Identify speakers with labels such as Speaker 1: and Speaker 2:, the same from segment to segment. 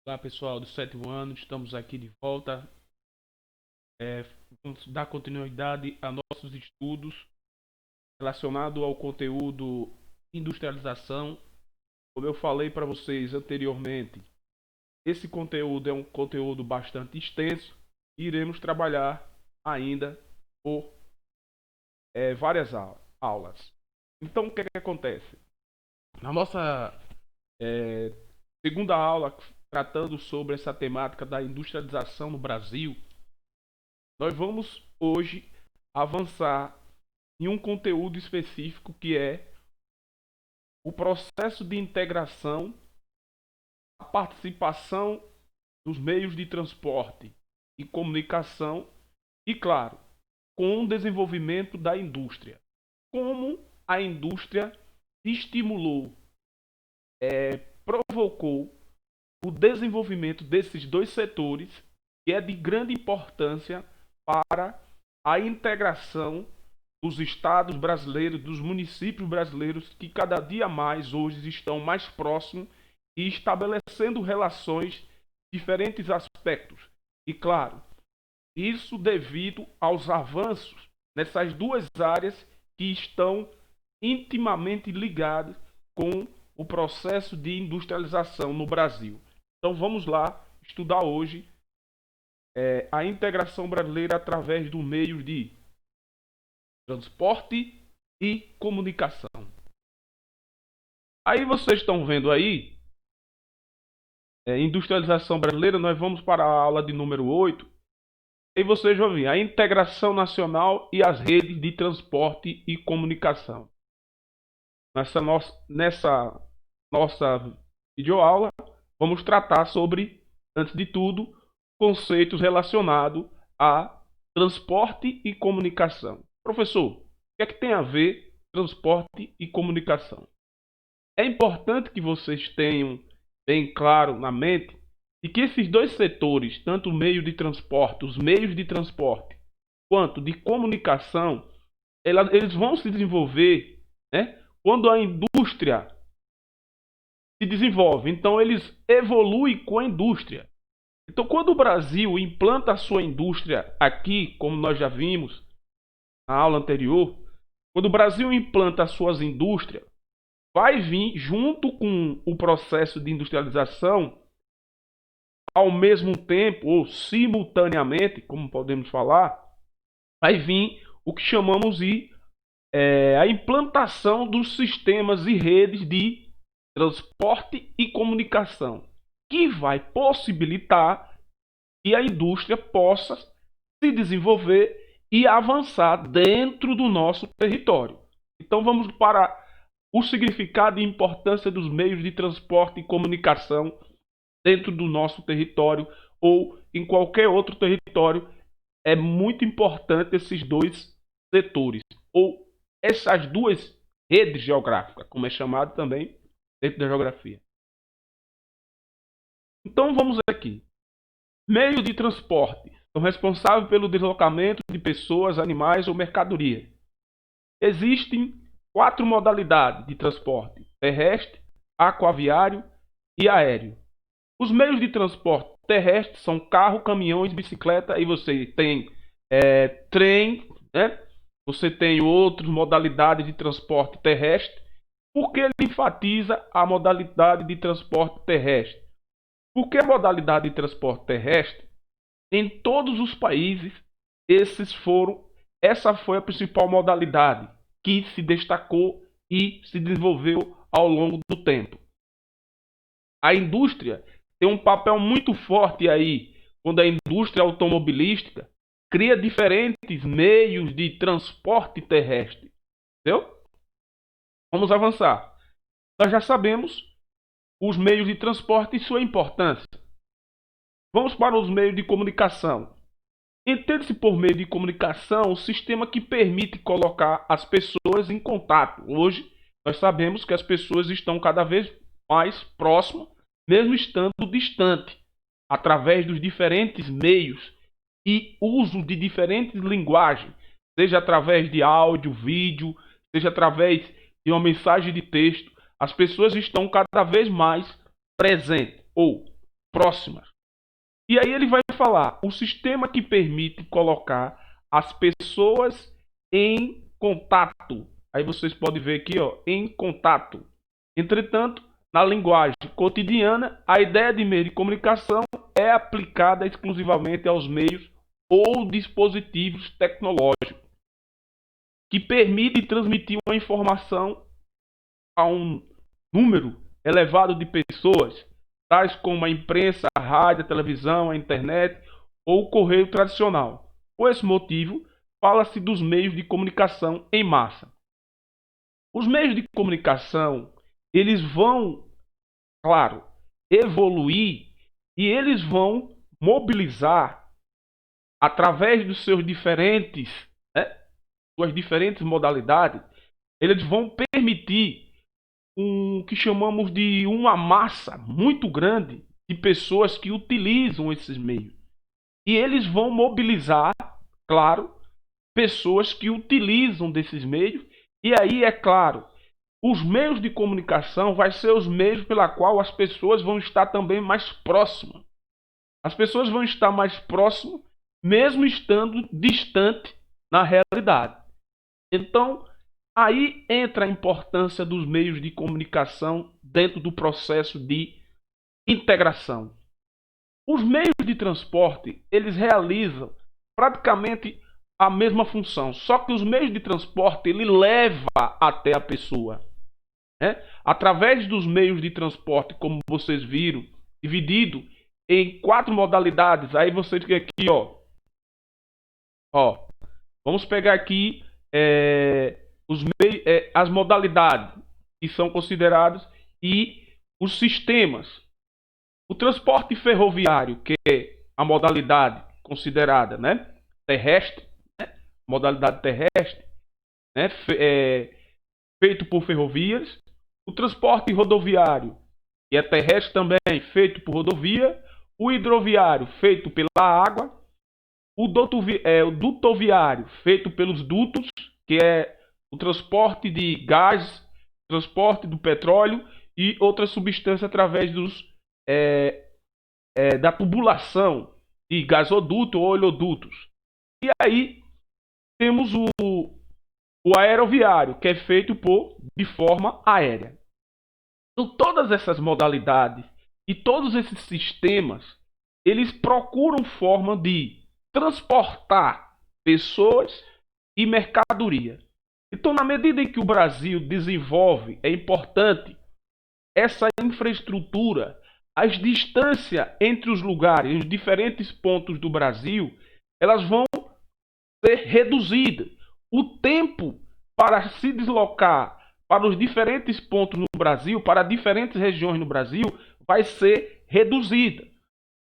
Speaker 1: Olá pessoal do sétimo ano, estamos aqui de volta. Vamos dar continuidade a nossos estudos relacionados ao conteúdo industrialização. Como eu falei para vocês anteriormente, esse conteúdo é um conteúdo bastante extenso e iremos trabalhar ainda por várias aulas. Então o que é que acontece? Na nossa segunda aula, tratando sobre essa temática da industrialização no Brasil, nós vamos hoje avançar em um conteúdo específico que é o processo de integração, a participação dos meios de transporte e comunicação e, claro, com o desenvolvimento da indústria. Como a indústria estimulou, provocou o desenvolvimento desses dois setores, que é de grande importância para a integração dos estados brasileiros, dos municípios brasileiros, que cada dia mais hoje estão mais próximos e estabelecendo relações em diferentes aspectos. E claro, isso devido aos avanços nessas duas áreas que estão intimamente ligadas com o processo de industrialização no Brasil. Então vamos lá estudar hoje a integração brasileira através do meio de transporte e comunicação. Aí vocês estão vendo aí, industrialização brasileira, nós vamos para a aula de número 8. E vocês vão ver a integração nacional e as redes de transporte e comunicação. Nessa nossa videoaula, vamos tratar sobre, antes de tudo, conceitos relacionados a transporte e comunicação. Professor, o que é que tem a ver transporte e comunicação? É importante que vocês tenham bem claro na mente de que esses dois setores, tanto o meio de transporte, os meios de transporte, quanto de comunicação, eles vão se desenvolver, né, quando a indústria se desenvolve. Então, eles evoluem com a indústria. Então, quando o Brasil implanta a sua indústria aqui, como nós já vimos na aula anterior, quando o Brasil implanta as suas indústrias, vai vir junto com o processo de industrialização, ao mesmo tempo ou simultaneamente, como podemos falar, vai vir o que chamamos de a implantação dos sistemas e redes de transporte e comunicação, que vai possibilitar que a indústria possa se desenvolver e avançar dentro do nosso território. Então vamos para o significado e importância dos meios de transporte e comunicação dentro do nosso território ou em qualquer outro território. É muito importante esses dois setores ou essas duas redes geográficas, como é chamado também dentro da geografia. Então vamos aqui. Meio de transporte são responsáveis pelo deslocamento de pessoas, animais ou mercadoria. Existem 4 modalidades de transporte: terrestre, aquaviário e aéreo. Os meios de transporte terrestre são carro, caminhões, bicicleta, e você tem trem, né? Você tem outras modalidades de transporte terrestre. Por que ele enfatiza a modalidade de transporte terrestre? Porque a modalidade de transporte terrestre, em todos os países, essa foi a principal modalidade que se destacou e se desenvolveu ao longo do tempo. A indústria tem um papel muito forte aí, quando a indústria automobilística cria diferentes meios de transporte terrestre. Entendeu? Vamos avançar. Nós já sabemos os meios de transporte e sua importância. Vamos para os meios de comunicação. Entende-se por meio de comunicação o sistema que permite colocar as pessoas em contato. Hoje, nós sabemos que as pessoas estão cada vez mais próximas, mesmo estando distante, através dos diferentes meios e uso de diferentes linguagens, seja através de áudio, vídeo, seja através de uma mensagem de texto. As pessoas estão cada vez mais presentes ou próximas. E aí ele vai falar o sistema que permite colocar as pessoas em contato. Aí vocês podem ver aqui, ó, em contato. Entretanto, na linguagem cotidiana, a ideia de meio de comunicação é aplicada exclusivamente aos meios ou dispositivos tecnológicos que permitem transmitir uma informação a um número elevado de pessoas, tais como a imprensa, a rádio, a televisão, a internet ou o correio tradicional. Por esse motivo, fala-se dos meios de comunicação em massa. Os meios de comunicação, eles vão, claro, evoluir e eles vão mobilizar através dos seus diferentes, suas diferentes modalidades, eles vão permitir um que chamamos de uma massa muito grande de pessoas que utilizam esses meios. E eles vão mobilizar, claro, pessoas que utilizam desses meios. E aí, é claro, os meios de comunicação vai ser os meios pela qual as pessoas vão estar também mais próximas. As pessoas vão estar mais próximas, mesmo estando distante na realidade. Então, aí entra a importância dos meios de comunicação dentro do processo de integração. Os meios de transporte, eles realizam praticamente a mesma função, só que os meios de transporte, ele leva até a pessoa. Através dos meios de transporte, como vocês viram, dividido em 4 modalidades. Aí vocês têm aqui, ó, vamos pegar aqui as modalidades que são consideradas e os sistemas. O transporte ferroviário, que é a modalidade considerada, terrestre, modalidade terrestre, feito por ferrovias. O transporte rodoviário, que é terrestre também, feito por rodovia. O hidroviário, feito pela água. O dutoviário, feito pelos dutos, que é o transporte de gás, transporte do petróleo e outras substâncias através da tubulação de gasoduto ou oleodutos. E aí temos o aeroviário, que é feito de forma aérea. Então, todas essas modalidades e todos esses sistemas, eles procuram forma de transportar pessoas e mercadoria. Então, na medida em que o Brasil desenvolve, é importante essa infraestrutura, as distâncias entre os lugares, os diferentes pontos do Brasil, elas vão ser reduzidas. O tempo para se deslocar para os diferentes pontos no Brasil, para diferentes regiões no Brasil, vai ser reduzida.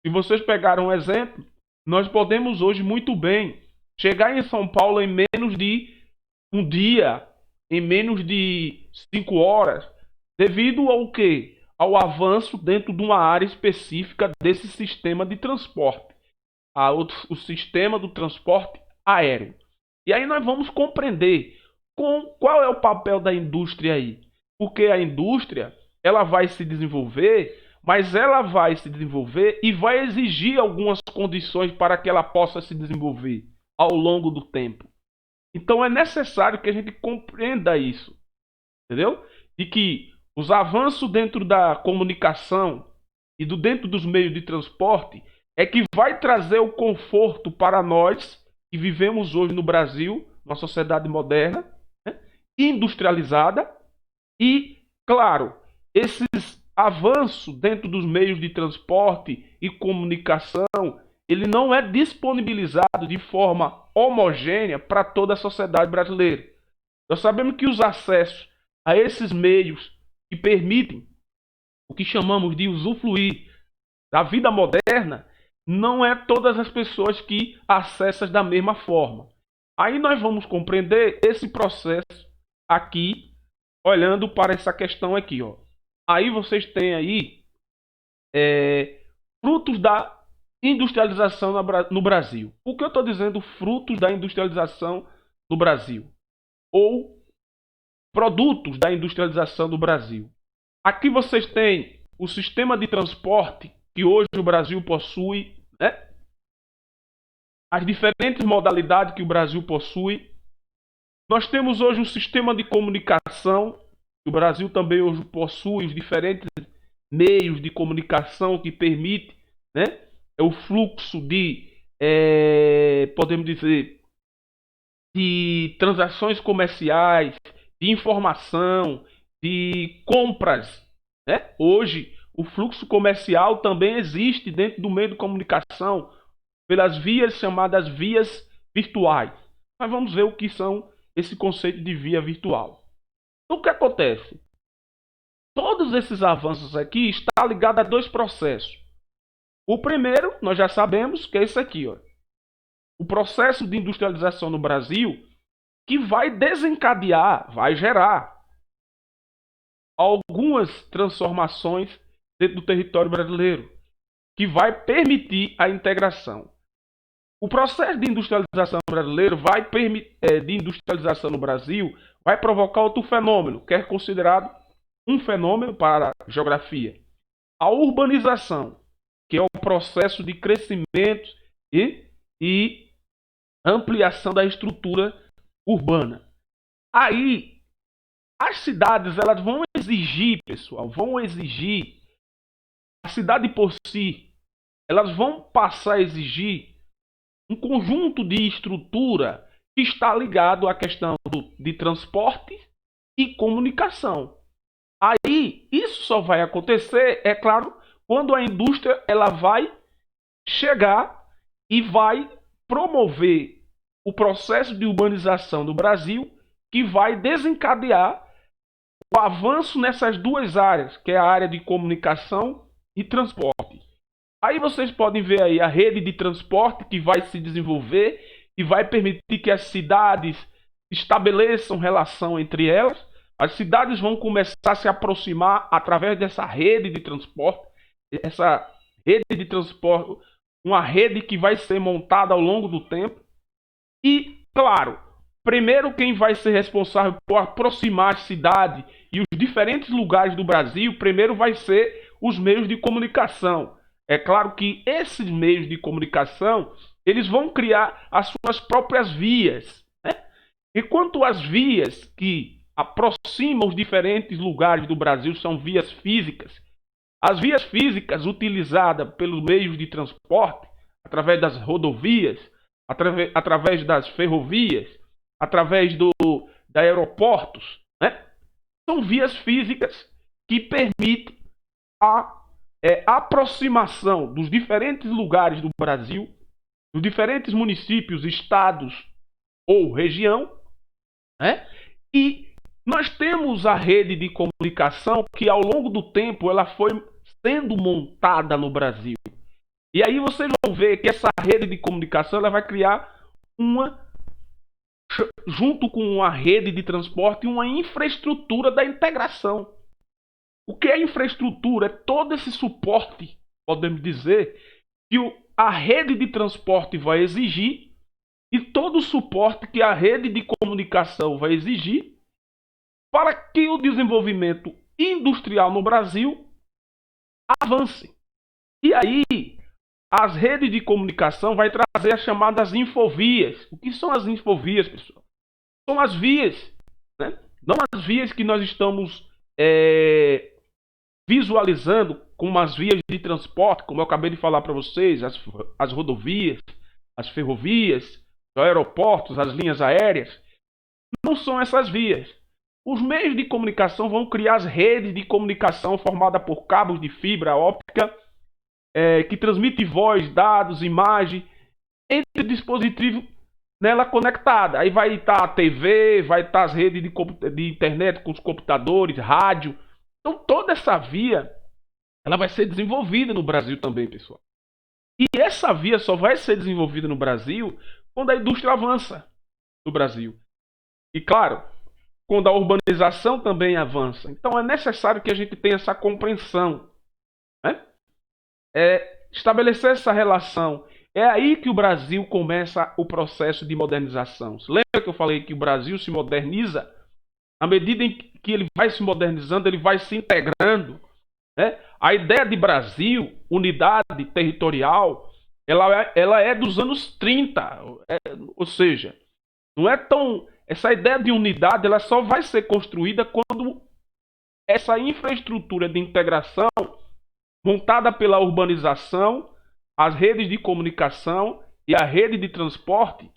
Speaker 1: Se vocês pegaram um exemplo, nós podemos hoje muito bem chegar em São Paulo em menos de um dia, em menos de 5 horas, devido ao quê? Ao avanço dentro de uma área específica desse sistema de transporte, o sistema do transporte aéreo. E aí nós vamos compreender qual é o papel da indústria aí. Porque a indústria, ela vai se desenvolver, mas ela vai se desenvolver e vai exigir algumas condições para que ela possa se desenvolver ao longo do tempo. Então é necessário que a gente compreenda isso, entendeu? E que os avanços dentro da comunicação e dentro dos meios de transporte é que vai trazer o conforto para nós que vivemos hoje no Brasil, uma sociedade moderna, industrializada, e, claro, esses avanços dentro dos meios de transporte e comunicação, ele não é disponibilizado de forma homogênea para toda a sociedade brasileira. Nós sabemos que os acessos a esses meios que permitem o que chamamos de usufruir da vida moderna, não é todas as pessoas que acessam da mesma forma. Aí nós vamos compreender esse processo aqui, olhando para essa questão aqui, ó. Aí vocês têm aí frutos da industrialização no Brasil. Por que eu estou dizendo frutos da industrialização no Brasil? Ou produtos da industrialização do Brasil. Aqui vocês têm o sistema de transporte que hoje o Brasil possui, né? As diferentes modalidades que o Brasil possui. Nós temos hoje um sistema de comunicação, o Brasil também hoje possui os diferentes meios de comunicação que permite, né, o fluxo de, podemos dizer, de transações comerciais, de informação, de compras, né? Hoje, o fluxo comercial também existe dentro do meio de comunicação pelas vias chamadas vias virtuais. Mas vamos ver o que são esse conceito de via virtual. Então, o que acontece? Todos esses avanços aqui estão ligados a dois processos. O primeiro, nós já sabemos que é esse aqui, ó. O processo de industrialização no Brasil, que vai desencadear, vai gerar algumas transformações dentro do território brasileiro, que vai permitir a integração. O processo de industrialização brasileiro de industrialização no Brasil vai provocar outro fenômeno, que é considerado um fenômeno para a geografia. A urbanização, que é o processo de crescimento e ampliação da estrutura urbana. Aí, as cidades elas vão exigir, pessoal, a cidade por si, elas vão passar a exigir um conjunto de estrutura que está ligado à questão de transporte e comunicação. Aí, isso só vai acontecer, é claro, quando a indústria ela vai chegar e vai promover o processo de urbanização do Brasil, que vai desencadear o avanço nessas duas áreas, que é a área de comunicação e transporte. Aí vocês podem ver aí a rede de transporte que vai se desenvolver e vai permitir que as cidades estabeleçam relação entre elas. As cidades vão começar a se aproximar através dessa rede de transporte. Essa rede de transporte, uma rede que vai ser montada ao longo do tempo. E, claro, primeiro quem vai ser responsável por aproximar a cidade e os diferentes lugares do Brasil, primeiro vai ser os meios de comunicação. É claro que esses meios de comunicação, eles vão criar as suas próprias vias, né? Enquanto as vias que aproximam os diferentes lugares do Brasil são vias físicas, as vias físicas utilizadas pelos meios de transporte, através das rodovias, através das ferrovias, através da aeroportos, né? São vias físicas que permitem a aproximação dos diferentes lugares do Brasil, dos diferentes municípios, estados ou região, né? E nós temos a rede de comunicação que ao longo do tempo ela foi sendo montada no Brasil. E aí vocês vão ver que essa rede de comunicação ela vai criar junto com uma rede de transporte, uma infraestrutura da integração. O que é infraestrutura? É todo esse suporte, podemos dizer, que a rede de transporte vai exigir e todo o suporte que a rede de comunicação vai exigir para que o desenvolvimento industrial no Brasil avance. E aí, as redes de comunicação vai trazer as chamadas infovias. O que são as infovias, pessoal? São as vias, né? Não as vias que nós estamos visualizando como as vias de transporte, como eu acabei de falar para vocês, as rodovias, as ferrovias, os aeroportos, as linhas aéreas. Não são essas vias. Os meios de comunicação vão criar as redes de comunicação formadas por cabos de fibra óptica que transmite voz, dados, imagem entre dispositivos nela conectada. Aí vai estar a TV, vai estar as redes de internet com os computadores, rádio. Então toda essa via ela vai ser desenvolvida no Brasil também, pessoal. E essa via só vai ser desenvolvida no Brasil quando a indústria avança no Brasil. E claro, quando a urbanização também avança. Então é necessário que a gente tenha essa compreensão, né? Estabelecer essa relação. É aí que o Brasil começa o processo de modernização. Lembra que eu falei que o Brasil se moderniza? À medida em que ele vai se modernizando, ele vai se integrando, né? A ideia de Brasil, unidade territorial, ela é dos anos 30, ou seja, não é tão. Essa ideia de unidade ela só vai ser construída quando essa infraestrutura de integração montada pela urbanização, as redes de comunicação e a rede de transporte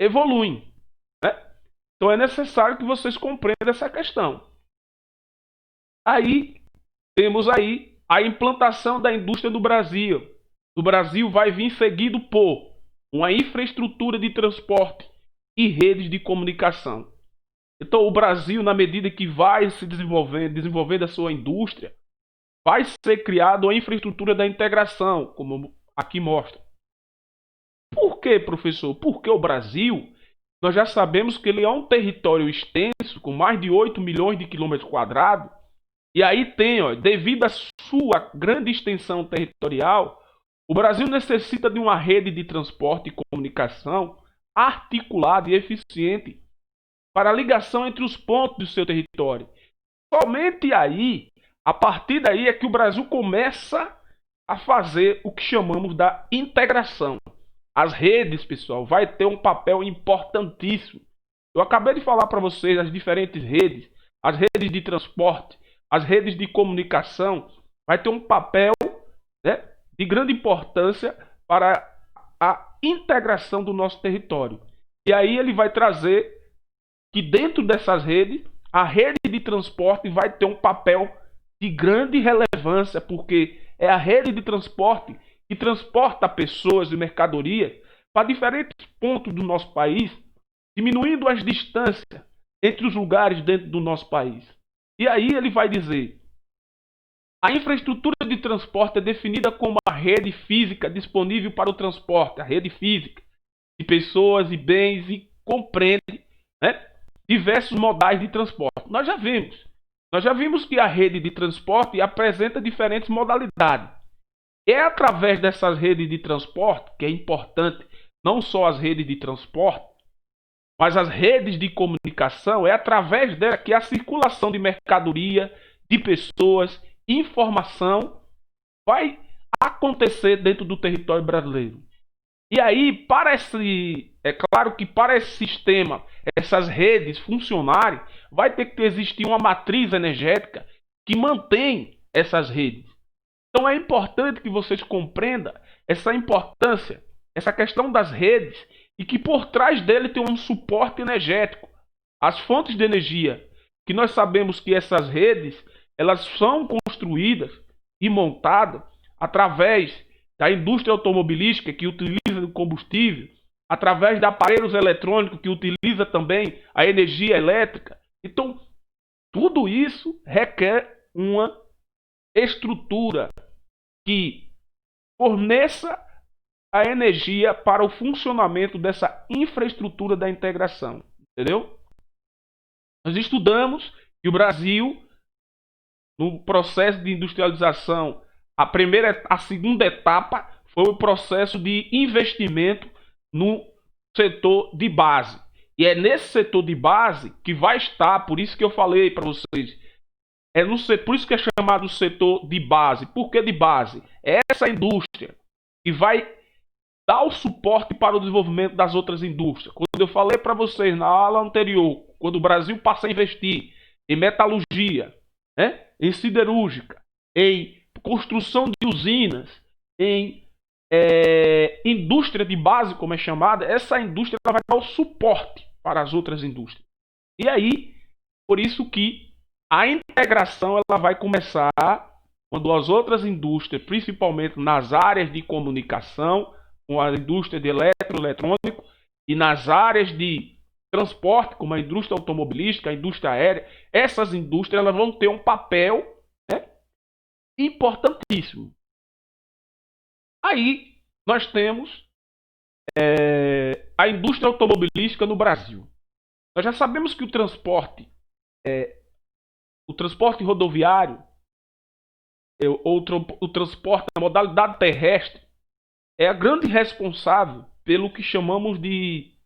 Speaker 1: evoluem, né? Então é necessário que vocês compreendam essa questão. Aí temos aí a implantação da indústria do Brasil. O Brasil vai vir seguido por uma infraestrutura de transporte e redes de comunicação. Então o Brasil, na medida que vai se desenvolvendo a sua indústria, vai ser criada uma infraestrutura da integração, como aqui mostra. Por que, professor? Porque o Brasil, nós já sabemos que ele é um território extenso, com mais de 8 milhões de quilômetros quadrados, e aí tem, ó, devido à sua grande extensão territorial, o Brasil necessita de uma rede de transporte e comunicação articulada e eficiente para a ligação entre os pontos do seu território. Somente aí, a partir daí, é que o Brasil começa a fazer o que chamamos da integração. As redes, pessoal, vai ter um papel importantíssimo. Eu acabei de falar para vocês as diferentes redes, as redes de transporte, as redes de comunicação, vai ter um papel, né, de grande importância para a integração do nosso território. E aí ele vai trazer que dentro dessas redes, a rede de transporte vai ter um papel de grande relevância, porque é a rede de transporte que transporta pessoas e mercadorias para diferentes pontos do nosso país, diminuindo as distâncias entre os lugares dentro do nosso país. E aí ele vai dizer: a infraestrutura de transporte é definida como a rede física disponível para o transporte, a rede física de pessoas e bens, e compreende, né, diversos modais de transporte. Nós já vimos que a rede de transporte apresenta diferentes modalidades. É através dessas redes de transporte, que é importante, não só as redes de transporte, mas as redes de comunicação, é através dela que a circulação de mercadoria, de pessoas, informação vai acontecer dentro do território brasileiro. E aí, é claro que para esse sistema, essas redes funcionarem, vai ter que existir uma matriz energética que mantém essas redes. Então é importante que vocês compreendam essa importância, essa questão das redes, e que por trás dele tem um suporte energético. As fontes de energia, que nós sabemos que essas redes, elas são construídas e montadas através da indústria automobilística, que utiliza o combustível, através de aparelhos eletrônicos, que utiliza também a energia elétrica. Então, tudo isso requer uma estrutura que forneça a energia para o funcionamento dessa infraestrutura da integração. Entendeu? Nós estudamos que o Brasil, no processo de industrialização, a segunda etapa foi o processo de investimento no setor de base. E é nesse setor de base que vai estar, por isso que eu falei para vocês, por isso que é chamado setor de base. Por que de base? É essa indústria que vai dar o suporte para o desenvolvimento das outras indústrias. Quando eu falei para vocês na aula anterior, quando o Brasil passa a investir em metalurgia, né, em siderúrgica, em construção de usinas, em indústria de base, como é chamada, essa indústria vai dar o suporte para as outras indústrias. E aí, por isso que a integração ela vai começar quando as outras indústrias, principalmente nas áreas de comunicação, com a indústria de eletroeletrônico, e nas áreas de transporte, como a indústria automobilística, a indústria aérea, essas indústrias elas vão ter um papel, né, importantíssimo. Aí nós temos a indústria automobilística no Brasil. Nós já sabemos que o transporte rodoviário, o transporte na modalidade terrestre, é a grande responsável pelo que chamamos de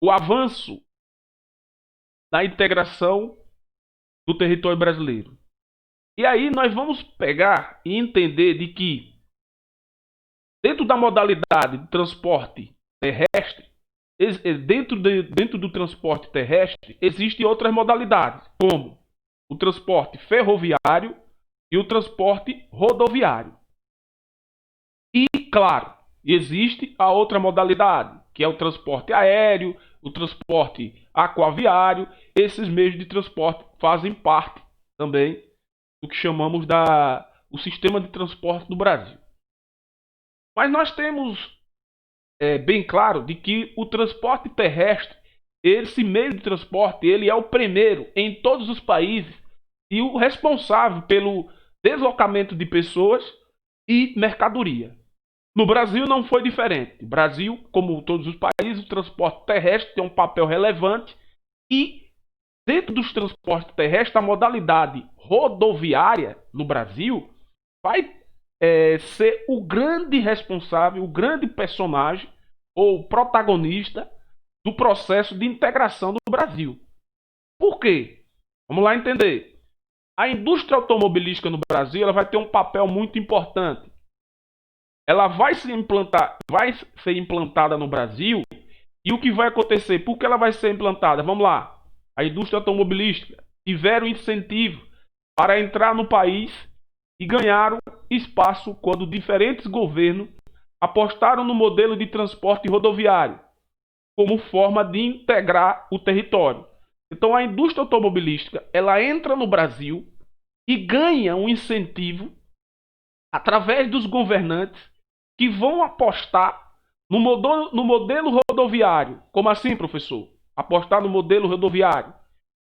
Speaker 1: o avanço da integração do território brasileiro. E aí nós vamos pegar e entender de que dentro da modalidade de transporte terrestre, dentro do transporte terrestre, existem outras modalidades, como o transporte ferroviário e o transporte rodoviário. E, claro, existe a outra modalidade, que é o transporte aéreo, o transporte aquaviário. Esses meios de transporte fazem parte também do que chamamos o sistema de transporte do Brasil. Mas nós temos bem claro de que o transporte terrestre, esse meio de transporte, ele é o primeiro em todos os países e o responsável pelo deslocamento de pessoas e mercadoria. No Brasil não foi diferente. No Brasil, como todos os países, o transporte terrestre tem um papel relevante e dentro dos transportes terrestres, a modalidade rodoviária no Brasil vai ser o grande responsável, o grande personagem ou protagonista do processo de integração do Brasil. Por quê? Vamos lá entender. A indústria automobilística no Brasil ela vai ter um papel muito importante. Ela vai ser implantada no Brasil e o que vai acontecer? Por que ela vai ser implantada? Vamos lá. A indústria automobilística tiveram incentivo para entrar no país e ganharam espaço quando diferentes governos apostaram no modelo de transporte rodoviário como forma de integrar o território. Então a indústria automobilística ela entra no Brasil e ganha um incentivo através dos governantes que vão apostar no modelo rodoviário. Como assim, professor? Apostar no modelo rodoviário.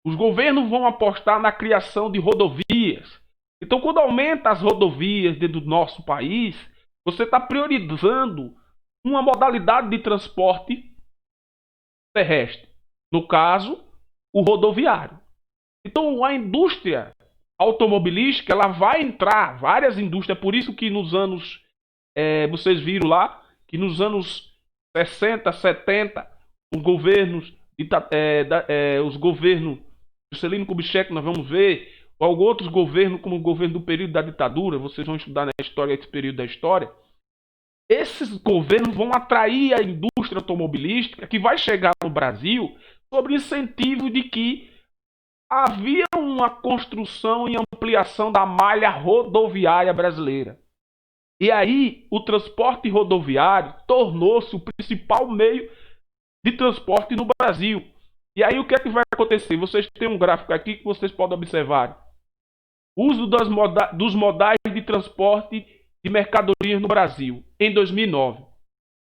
Speaker 1: Os governos vão apostar na criação de rodovias. Então, quando aumenta as rodovias dentro do nosso país, você está priorizando uma modalidade de transporte terrestre. No caso, o rodoviário. Então, a indústria automobilística ela vai entrar, várias indústrias, por isso que nos anos, vocês viram lá, que nos anos 60, 70, os governos, os governos Juscelino Kubitschek, nós vamos ver, ou outros governos, como o governo do período da ditadura, vocês vão estudar na história esse período da história, esses governos vão atrair a indústria automobilística que vai chegar no Brasil sobre incentivo de que havia uma construção e ampliação da malha rodoviária brasileira. E aí, o transporte rodoviário tornou-se o principal meio de transporte no Brasil. E aí, o que é que vai acontecer? Vocês têm um gráfico aqui que vocês podem observar. Uso dos modais de transporte de mercadorias no Brasil, em 2009.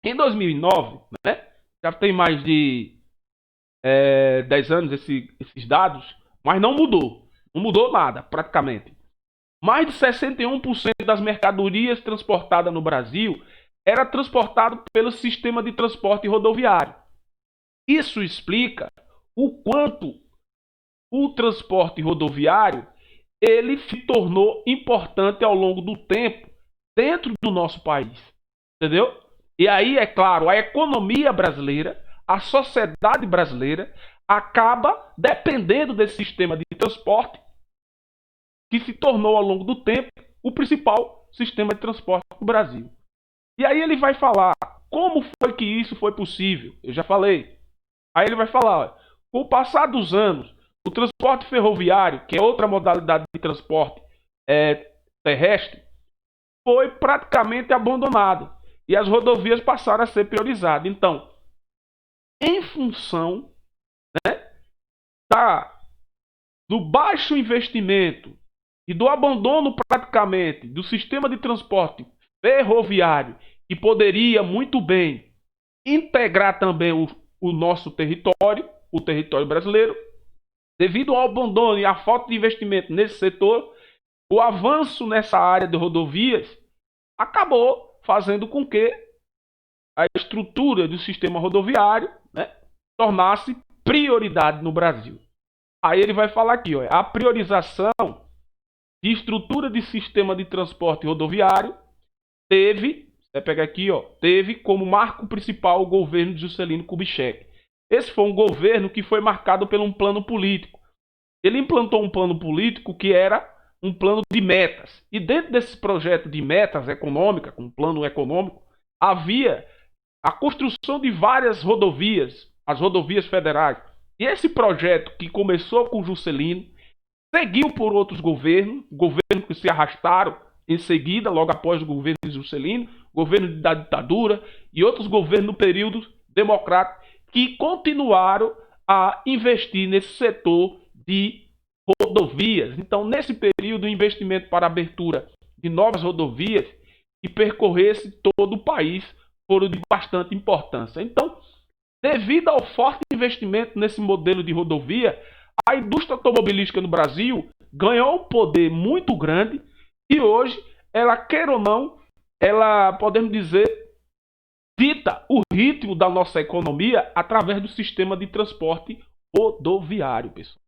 Speaker 1: Em 2009, né, já tem mais de 10 anos esses dados, mas não mudou. Não mudou nada, praticamente. Mais de 61% das mercadorias transportadas no Brasil era transportado pelo sistema de transporte rodoviário. Isso explica o quanto o transporte rodoviário ele se tornou importante ao longo do tempo dentro do nosso país. Entendeu? E aí, é claro, a economia brasileira, a sociedade brasileira acaba dependendo desse sistema de transporte que se tornou ao longo do tempo o principal sistema de transporte do Brasil. E aí ele vai falar como foi que isso foi possível. Eu já falei. Aí ele vai falar, com o passar dos anos, o transporte ferroviário, que é outra modalidade de transporte terrestre, foi praticamente abandonado. E as rodovias passaram a ser priorizadas. Então, em função, né, do baixo investimento e do abandono praticamente do sistema de transporte ferroviário, que poderia muito bem integrar também o nosso território, o território brasileiro, devido ao abandono e à falta de investimento nesse setor, o avanço nessa área de rodovias acabou fazendo com que a estrutura do sistema rodoviário, né, tornasse prioridade no Brasil. Aí ele vai falar aqui, ó, a priorização de estrutura de sistema de transporte rodoviário teve como marco principal o governo de Juscelino Kubitschek. Esse foi um governo que foi marcado por um plano político. Ele implantou um plano político que era um plano de metas. E dentro desse projeto de metas econômicas, com um plano econômico, havia a construção de várias rodovias, as rodovias federais. E esse projeto, que começou com Juscelino, seguiu por outros governos que se arrastaram em seguida, logo após o governo de Juscelino, governo da ditadura e outros governos no período democrático, que continuaram a investir nesse setor de rodovias. Então, nesse período, o investimento para a abertura de novas rodovias que percorresse todo o país foram de bastante importância. Então, devido ao forte investimento nesse modelo de rodovia, a indústria automobilística no Brasil ganhou um poder muito grande e hoje, ela quer ou não, ela, podemos dizer, dita o ritmo da nossa economia através do sistema de transporte rodoviário, pessoal.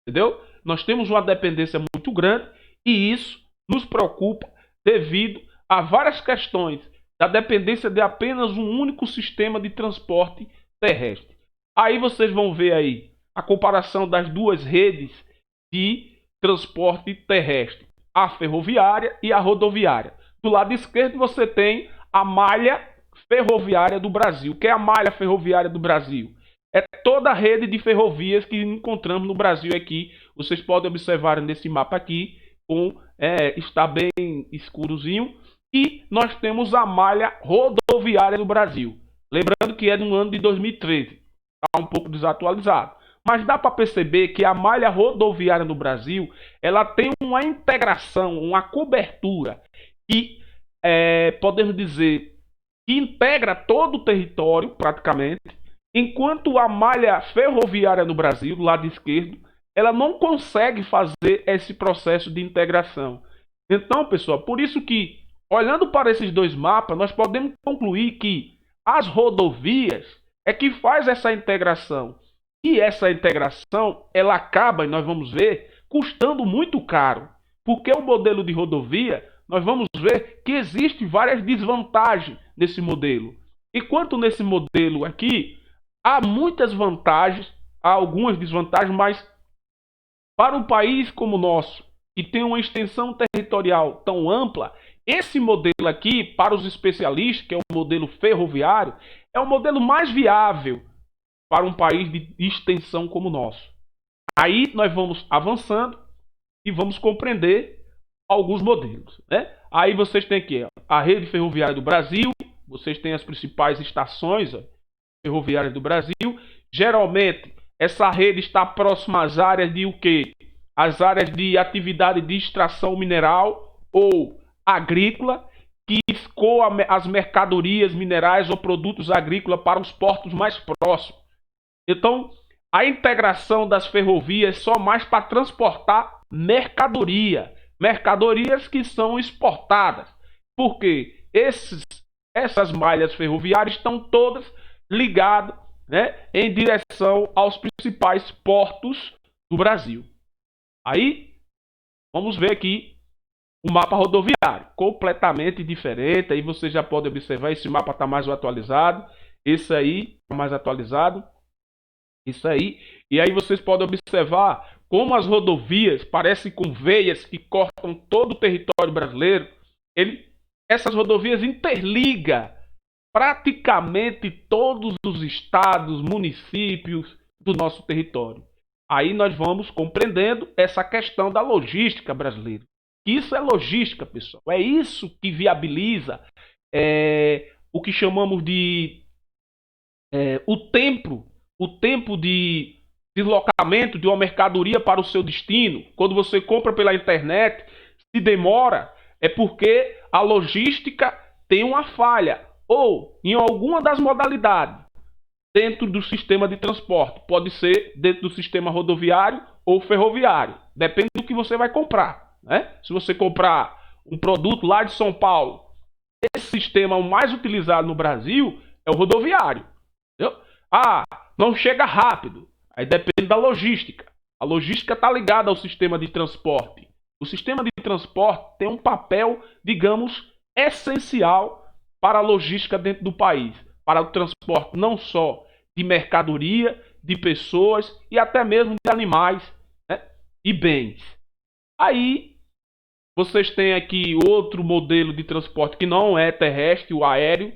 Speaker 1: Entendeu? Nós temos uma dependência muito grande e isso nos preocupa devido a várias questões da dependência de apenas um único sistema de transporte terrestre. Aí vocês vão ver aí a comparação das duas redes de transporte terrestre, a ferroviária e a rodoviária. Do lado esquerdo você tem a malha ferroviária do Brasil. O que é a malha ferroviária do Brasil? É toda a rede de ferrovias que encontramos no Brasil aqui. Vocês podem observar nesse mapa aqui, está bem escurozinho. E nós temos a malha rodoviária do Brasil. Lembrando que é do ano de 2013. Está um pouco desatualizado. Mas dá para perceber que a malha rodoviária no Brasil, ela tem uma integração, uma cobertura que, podemos dizer, que integra todo o território praticamente, enquanto a malha ferroviária no Brasil, do lado esquerdo, ela não consegue fazer esse processo de integração. Então, pessoal, por isso que, olhando para esses dois mapas, nós podemos concluir que as rodovias é que faz essa integração. E essa integração, ela acaba, e nós vamos ver, custando muito caro. Porque o modelo de rodovia, nós vamos ver que existe várias desvantagens nesse modelo. Enquanto nesse modelo aqui, há muitas vantagens, há algumas desvantagens, mas para um país como o nosso, que tem uma extensão territorial tão ampla, esse modelo aqui, para os especialistas, que é o modelo ferroviário, é o modelo mais viável para um país de extensão como o nosso. Aí nós vamos avançando e vamos compreender alguns modelos, né? Aí vocês têm aqui a rede ferroviária do Brasil, vocês têm as principais estações ferroviárias do Brasil. Geralmente, essa rede está próxima às áreas de o quê? As áreas de atividade de extração mineral ou agrícola, que escoa as mercadorias minerais ou produtos agrícolas para os portos mais próximos. Então, a integração das ferrovias é só mais para transportar mercadorias que são exportadas, porque essas malhas ferroviárias estão todas ligadas, né, em direção aos principais portos do Brasil. Aí, vamos ver aqui o mapa rodoviário, completamente diferente. Aí você já pode observar, esse mapa está mais atualizado, esse aí está mais atualizado. Isso aí. E aí vocês podem observar como as rodovias parecem com veias que cortam todo o território brasileiro. Essas rodovias interligam praticamente todos os estados, municípios do nosso território. Aí nós vamos compreendendo essa questão da logística brasileira. Isso é logística, pessoal. É isso que viabiliza o que chamamos de o tempo de deslocamento de uma mercadoria para o seu destino. Quando você compra pela internet, se demora, é porque a logística tem uma falha, ou em alguma das modalidades dentro do sistema de transporte. Pode ser dentro do sistema rodoviário ou ferroviário, depende do que você vai comprar, né? Se você comprar um produto lá de São Paulo, esse sistema o mais utilizado no Brasil é o rodoviário, entendeu? Não chega rápido. Aí depende da logística. A logística está ligada ao sistema de transporte. O sistema de transporte tem um papel, digamos, essencial para a logística dentro do país. Para o transporte não só de mercadoria, de pessoas e até mesmo de animais, né, e bens. Aí Vocês têm aqui outro modelo de transporte que não é terrestre, o aéreo.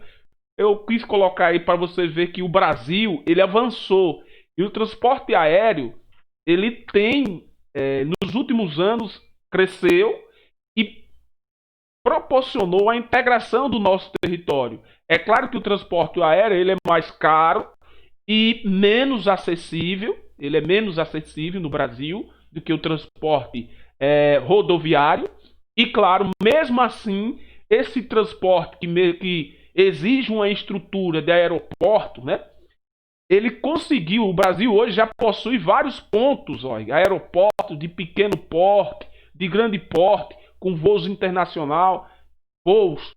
Speaker 1: Eu quis colocar aí para vocês ver que o Brasil ele avançou e o transporte aéreo ele tem nos últimos anos cresceu e proporcionou a integração do nosso território. É claro que o transporte aéreo ele é mais caro e menos acessível. Ele é menos acessível no Brasil do que o transporte rodoviário. E claro, mesmo assim, esse transporte que exige uma estrutura de aeroporto, né? Ele conseguiu, o Brasil hoje já possui vários pontos, ó, aeroportos de pequeno porte, de grande porte, com voos internacional, voos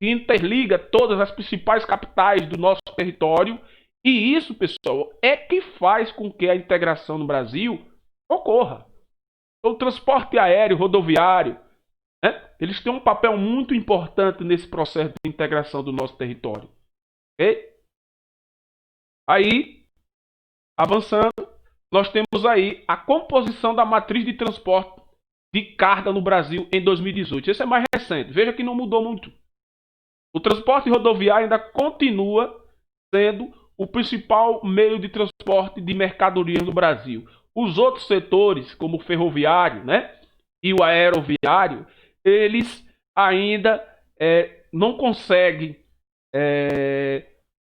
Speaker 1: que interliga todas as principais capitais do nosso território. E isso, pessoal, é que faz com que a integração no Brasil ocorra. O transporte aéreo, rodoviário, né? Eles têm um papel muito importante nesse processo de integração do nosso território. Okay? Aí, avançando, nós temos aí a composição da matriz de transporte de carga no Brasil em 2018. Esse é mais recente. Veja que não mudou muito. O transporte rodoviário ainda continua sendo o principal meio de transporte de mercadorias no Brasil. Os outros setores, como o ferroviário, né, e o aeroviário, eles ainda não conseguem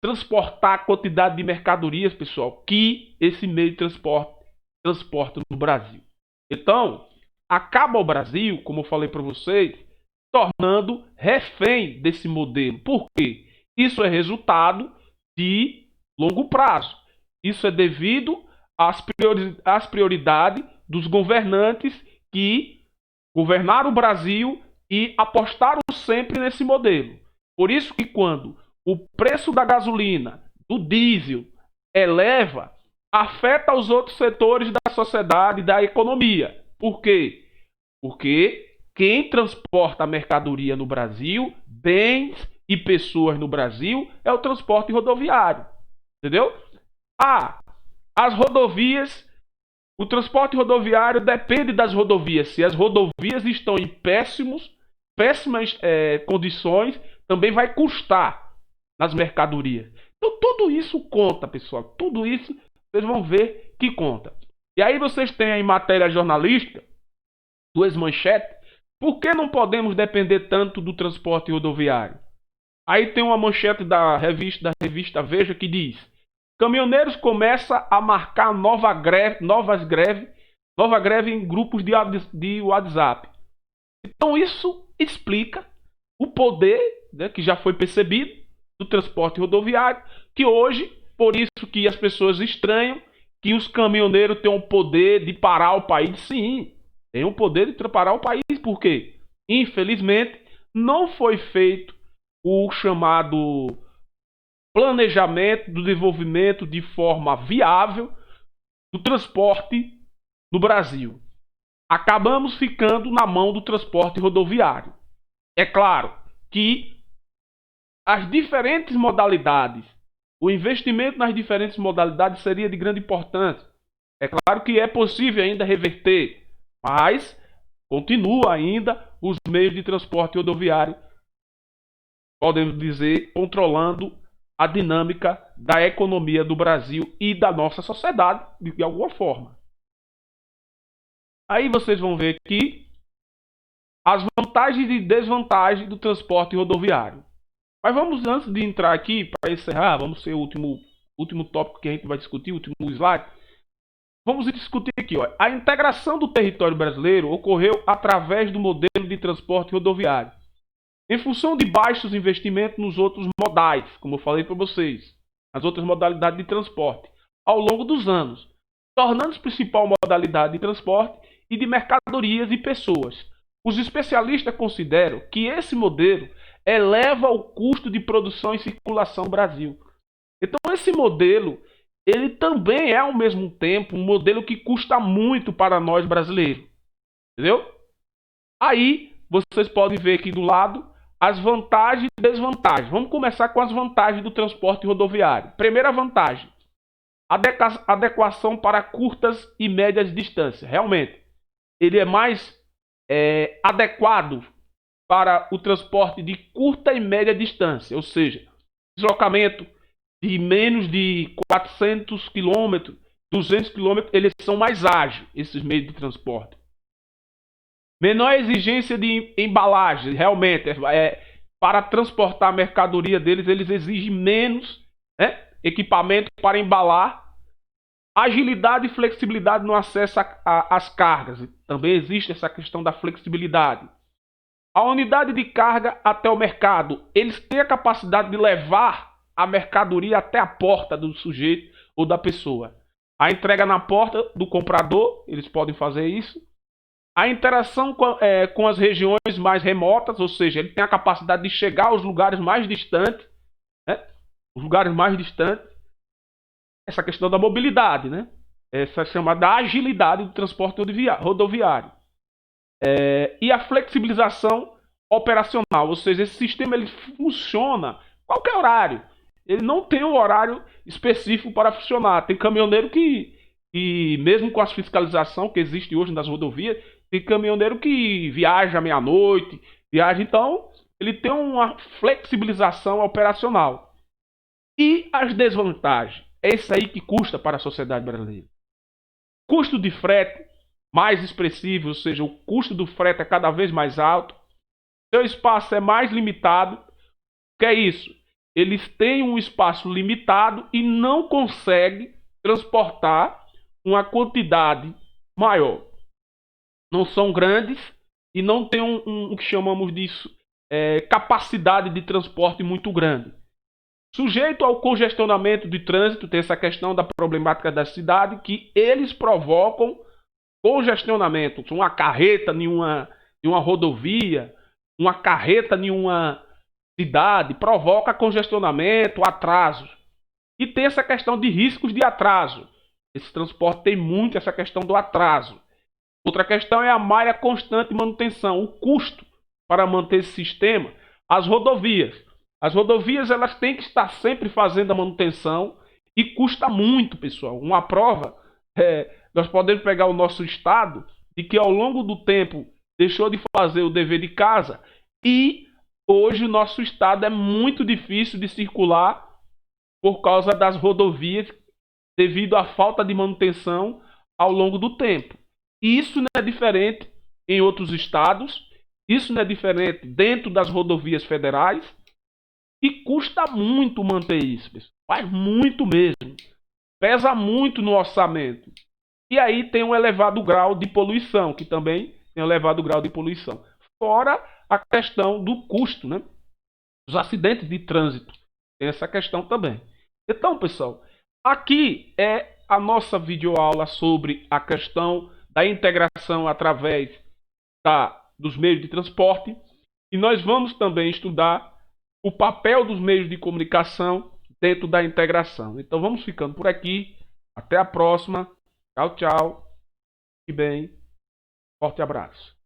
Speaker 1: transportar a quantidade de mercadorias, pessoal, que esse meio de transporte transporta no Brasil. Então, acaba o Brasil, como eu falei para vocês, tornando refém desse modelo. Por quê? Isso é resultado de longo prazo. Isso é devido às prioridades dos governantes que governaram o Brasil e apostaram sempre nesse modelo. Por isso que quando o preço da gasolina, do diesel, eleva, afeta os outros setores da sociedade e da economia. Por quê? Porque quem transporta a mercadoria no Brasil, bens e pessoas no Brasil, é o transporte rodoviário. Entendeu? As rodovias, o transporte rodoviário depende das rodovias. Se as rodovias estão em péssimas condições, também vai custar nas mercadorias. Então tudo isso conta, pessoal. Tudo isso vocês vão ver que conta. E aí vocês têm aí matéria jornalística, duas manchetes. Por que não podemos depender tanto do transporte rodoviário? Aí tem uma manchete da revista Veja que diz: caminhoneiros começam a marcar nova greve em grupos de WhatsApp. Então isso explica o poder, né, que já foi percebido do transporte rodoviário, que hoje, por isso que as pessoas estranham que os caminhoneiros têm o poder de parar o país. Sim, tem o poder de parar o país, porque infelizmente não foi feito o chamado planejamento do desenvolvimento de forma viável do transporte no Brasil. Acabamos ficando na mão do transporte rodoviário. É claro que as diferentes modalidades, o investimento nas diferentes modalidades seria de grande importância. É claro que é possível ainda reverter, mas continua ainda os meios de transporte rodoviário, podemos dizer, controlando a dinâmica da economia do Brasil e da nossa sociedade, de alguma forma. Aí vocês vão ver aqui as vantagens e desvantagens do transporte rodoviário. Mas vamos, antes de entrar aqui, para encerrar, vamos ser o último tópico que a gente vai discutir, o último slide. Vamos discutir aqui, ó. A integração do território brasileiro ocorreu através do modelo de transporte rodoviário, em função de baixos investimentos nos outros modais, como eu falei para vocês, as outras modalidades de transporte, ao longo dos anos, tornando-se principal modalidade de transporte e de mercadorias e pessoas. Os especialistas consideram que esse modelo eleva o custo de produção e circulação no Brasil. Então esse modelo, ele também é ao mesmo tempo um modelo que custa muito para nós brasileiros. Entendeu? Aí vocês podem ver aqui do lado as vantagens e desvantagens. Vamos começar com as vantagens do transporte rodoviário. Primeira vantagem: adequação para curtas e médias distâncias. Realmente, ele é mais adequado para o transporte de curta e média distância, ou seja, deslocamento de menos de 400 km, 200 km, eles são mais ágeis, esses meios de transporte. Menor exigência de embalagem, realmente, para transportar a mercadoria deles, eles exigem menos, né, equipamento para embalar. Agilidade e flexibilidade no acesso às cargas. Também existe essa questão da flexibilidade. A unidade de carga até o mercado. Eles têm a capacidade de levar a mercadoria até a porta do sujeito ou da pessoa. A entrega na porta do comprador, eles podem fazer isso. A interação com as regiões mais remotas, ou seja, ele tem a capacidade de chegar aos lugares mais distantes, né? Os lugares mais distantes. Essa questão da mobilidade, né? Essa chamada agilidade do transporte rodoviário. E a flexibilização operacional, ou seja, esse sistema ele funciona a qualquer horário. Ele não tem um horário específico para funcionar. Tem caminhoneiro que mesmo com a fiscalização que existe hoje nas rodovias, tem caminhoneiro que viaja à meia-noite, então ele tem uma flexibilização operacional. E as desvantagens? É isso aí que custa para a sociedade brasileira. Custo de frete mais expressivo, ou seja, o custo do frete é cada vez mais alto. Seu espaço é mais limitado. O que é isso? Eles têm um espaço limitado e não conseguem transportar uma quantidade maior. Não são grandes e não têm o que chamamos disso, capacidade de transporte muito grande. Sujeito ao congestionamento de trânsito, tem essa questão da problemática da cidade, que eles provocam congestionamento. Uma carreta em uma rodovia, uma carreta em uma cidade, provoca congestionamento, atrasos. E tem essa questão de riscos de atraso. Esse transporte tem muito essa questão do atraso. Outra questão é a malha constante de manutenção, o custo para manter esse sistema. As rodovias. As rodovias elas têm que estar sempre fazendo a manutenção e custa muito, pessoal. Uma prova, nós podemos pegar o nosso estado, de que ao longo do tempo deixou de fazer o dever de casa e hoje o nosso estado é muito difícil de circular por causa das rodovias devido à falta de manutenção ao longo do tempo. E isso não é diferente em outros estados, isso não é diferente dentro das rodovias federais. E custa muito manter isso, pessoal. Faz muito mesmo. Pesa muito no orçamento. E aí tem um elevado grau de poluição, que também tem um elevado grau de poluição. Fora a questão do custo, né? Os acidentes de trânsito. Tem essa questão também. Então, pessoal, aqui é a nossa videoaula sobre a questão da integração através dos meios de transporte. E nós vamos também estudar o papel dos meios de comunicação dentro da integração. Então vamos ficando por aqui. Até a próxima. Tchau, tchau. E bem. Forte abraço.